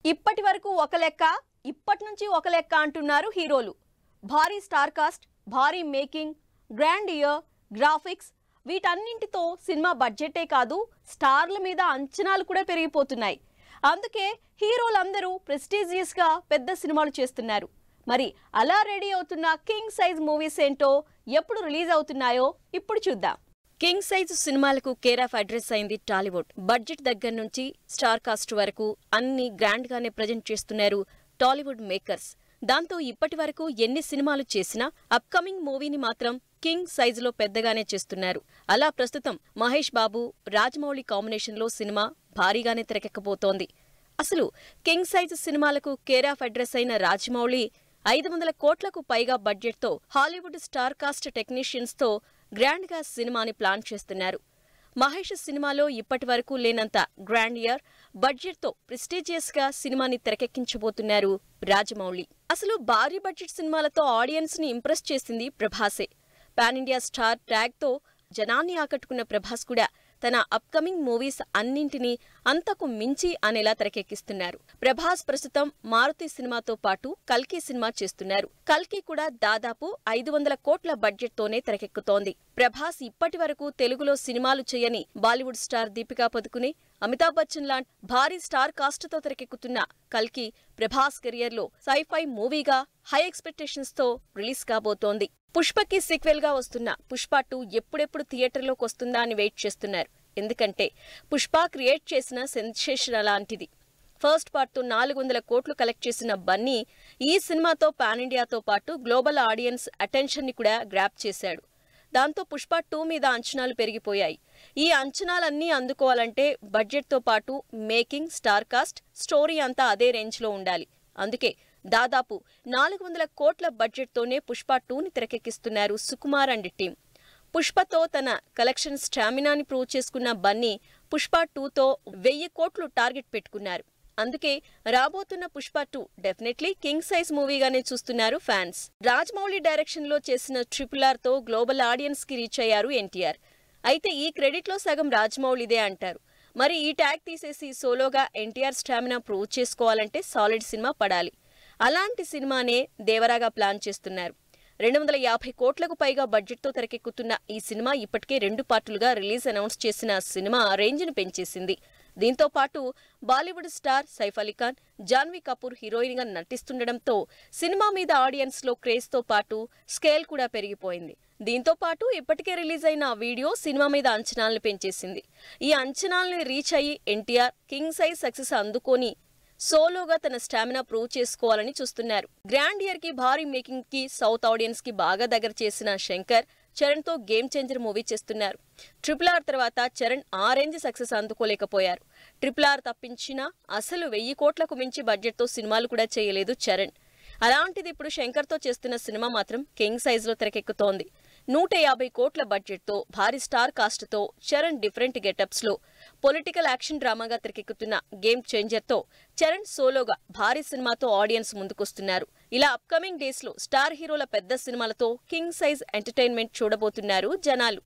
ఇప్పటి వరకు ఒక లెక్క, ఇప్పటి నుంచి ఒక లెక్క అంటున్నారు హీరోలు. భారీ స్టార్ కాస్ట్, భారీ మేకింగ్, గ్రాండ్ ఇయర్, గ్రాఫిక్స్ వీటన్నింటితో సినిమా బడ్జెటే కాదు స్టార్ల మీద అంచనాలు కూడా పెరిగిపోతున్నాయి. అందుకే హీరోలందరూ ప్రెస్టీజియస్ గా పెద్ద సినిమాలు చేస్తున్నారు. మరి అలా రెడీ అవుతున్న కింగ్ సైజ్ మూవీస్ ఏంటో, ఎప్పుడు రిలీజ్ అవుతున్నాయో ఇప్పుడు చూద్దాం. కింగ్ సైజ్ సినిమాలకు కేర్ ఆఫ్ అడ్రస్ అయింది టాలీవుడ్. బడ్జెట్ దగ్గర నుంచి స్టార్ కాస్ట్ వరకు అన్ని గ్రాండ్ గానే ప్రజెంట్ చేస్తున్నారు టాలీవుడ్ మేకర్స్. దాంతో ఇప్పటి వరకు ఎన్ని సినిమాలు చేసినా అప్కమింగ్ మూవీని మాత్రం కింగ్ సైజులో పెద్దగానే చేస్తున్నారు. అలా ప్రస్తుతం మహేష్ బాబు, రాజమౌళి కాంబినేషన్లో సినిమా భారీగానే తెరకెక్కబోతోంది. అసలు కింగ్ సైజ్ సినిమాలకు కేర్ ఆఫ్ అడ్రస్ అయిన రాజమౌళి 500 కోట్లకు పైగా బడ్జెట్తో హాలీవుడ్ స్టార్ కాస్ట్ టెక్నీషియన్స్తో గ్రాండ్ గా సినిమాని ప్లాన్ చేస్తున్నారు. మహేష్ సినిమాలో ఇప్పటి వరకు లేనంత గ్రాండ్ ఇయర్ బడ్జెట్తో ప్రెస్టీజియస్ గా సినిమాని తెరకెక్కించబోతున్నారు రాజమౌళి. అసలు భారీ బడ్జెట్ సినిమాలతో ఆడియన్స్ ని ఇంప్రెస్ చేసింది ప్రభాసే. పాన్ ఇండియా స్టార్ ట్యాగ్ తో జనాన్ని ఆకట్టుకున్న ప్రభాస్ కూడా తన అప్కమింగ్ మూవీస్ అన్నింటినీ అంతకు మించి అనేలా తెరకెక్కిస్తున్నారు. ప్రభాస్ ప్రస్తుతం మారుతి సినిమాతో పాటు కల్కి సినిమా చేస్తున్నారు. కల్కి కూడా దాదాపు 500 కోట్ల బడ్జెట్ తోనే తెరకెక్కుతోంది. ప్రభాస్ ఇప్పటి వరకు తెలుగులో సినిమాలు చేయని బాలీవుడ్ స్టార్ దీపికా పదుకునే, అమితాబ్ బచ్చన్ లాంటి భారీ స్టార్ కాస్ట్ తో తెరకెక్కుతున్న కల్కి ప్రభాస్ కెరియర్ లో సైఫై మూవీగా హై ఎక్స్పెక్టేషన్స్ తో రిలీజ్ కాబోతోంది. పుష్పకి సీక్వెల్ గా వస్తున్న పుష్ప 2 ఎప్పుడెప్పుడు థియేటర్లోకి వస్తుందా అని వెయిట్ చేస్తున్నారు. ఎందుకంటే పుష్ప క్రియేట్ చేసిన సెన్సేషన్ అలాంటిది. ఫస్ట్ పార్ట్ తో 400 కోట్లు కలెక్ట్ చేసిన బన్నీ ఈ సినిమాతో పాన్ ఇండియాతో పాటు గ్లోబల్ ఆడియన్స్ అటెన్షన్ ని కూడా గ్రాప్ చేశాడు. దాంతో పుష్ప 2 మీద అంచనాలు పెరిగిపోయాయి. ఈ అంచనాలన్నీ అందుకోవాలంటే బడ్జెట్ తో పాటు మేకింగ్, స్టార్ కాస్ట్, స్టోరీ అంతా అదే రేంజ్ లో ఉండాలి. అందుకే దాదాపు 400 కోట్ల బడ్జెట్ తోనే పుష్ప 2ని తెరకెక్కిస్తున్నారు సుకుమార్ అండ్ టీం. పుష్పతో తన కలెక్షన్ స్టామినాని ప్రూవ్ చేసుకున్న బన్నీ పుష్ప 2తో 1000 కోట్లు టార్గెట్ పెట్టుకున్నారు. అందుకే రాబోతున్న పుష్ప 2 డెఫినెట్లీ కింగ్ సైజ్ మూవీగానే చూస్తున్నారు ఫ్యాన్స్. రాజమౌళి డైరెక్షన్ లో చేసిన RRR తో గ్లోబల్ ఆడియన్స్ కి రీచ్ అయ్యారు ఎన్టీఆర్. అయితే ఈ క్రెడిట్ లో సగం రాజమౌళిదే అంటారు. మరి ఈ ట్యాగ్ తీసేసి సోలోగా ఎన్టీఆర్ స్టామినా ప్రూవ్ చేసుకోవాలంటే సాలిడ్ సినిమా పడాలి. అలాంటి సినిమానే దేవరాగా ప్లాన్ చేస్తున్నారు. 250 కోట్లకు పైగా బడ్జెట్తో తెరకెక్కుతున్న ఈ సినిమా ఇప్పటికే 2 పార్టులుగా రిలీజ్ అనౌన్స్ చేసిన సినిమా రేంజ్ను పెంచేసింది. దీంతో పాటు బాలీవుడ్ స్టార్ సైఫ్ అలీ ఖాన్, జాన్వీ కపూర్ హీరోయిన్ గా నటిస్తుండటంతో సినిమా మీద ఆడియన్స్ లో క్రేజ్ తో పాటు స్కేల్ కూడా పెరిగిపోయింది. దీంతో పాటు ఇప్పటికే రిలీజ్ అయిన వీడియో సినిమా మీద అంచనాలను పెంచేసింది. ఈ అంచనాలను రీచ్ అయ్యి ఎన్టీఆర్ కింగ్ సైజ్ సక్సెస్ అందుకొని సోలోగా తన స్టామినా ప్రూవ్ చేసుకోవాలని చూస్తున్నారు. గ్రాండ్ ఇయర్ కి, భారీ మేకింగ్ కి సౌత్ ఆడియన్స్ కి బాగా దగ్గర చేసిన శంకర్ చరణ్ తో గేమ్ చేంజర్ మూవీ చేస్తున్నారు. RRR తర్వాత చరణ్ ఆ రేంజ్ సక్సెస్ అందుకోలేకపోయారు. RRR తప్పించినా అసలు 1000 కోట్లకు మించి బడ్జెట్ తో సినిమాలు కూడా చేయలేదు చరణ్. అలాంటిది ఇప్పుడు శంకర్ తో చేస్తున్న సినిమా మాత్రం కింగ్ సైజ్ లో తెరకెక్కుతోంది. 150 కోట్ల బడ్జెట్ తో భారీ స్టార్ కాస్ట్ తో చరణ్ డిఫరెంట్ గెటప్స్ లో పొలిటికల్ యాక్షన్ డ్రామాగా తెరకెక్కుతున్న గేమ్ చేంజర్ తో చరణ్ సోలోగా భారీ సినిమాతో ఆడియన్స్ ముందుకొస్తున్నారు. ఇలా అప్కమింగ్ డేస్ లో స్టార్ హీరోల పెద్ద సినిమాలతో కింగ్ సైజ్ ఎంటర్టైన్మెంట్ చూడబోతున్నారు జనాలు.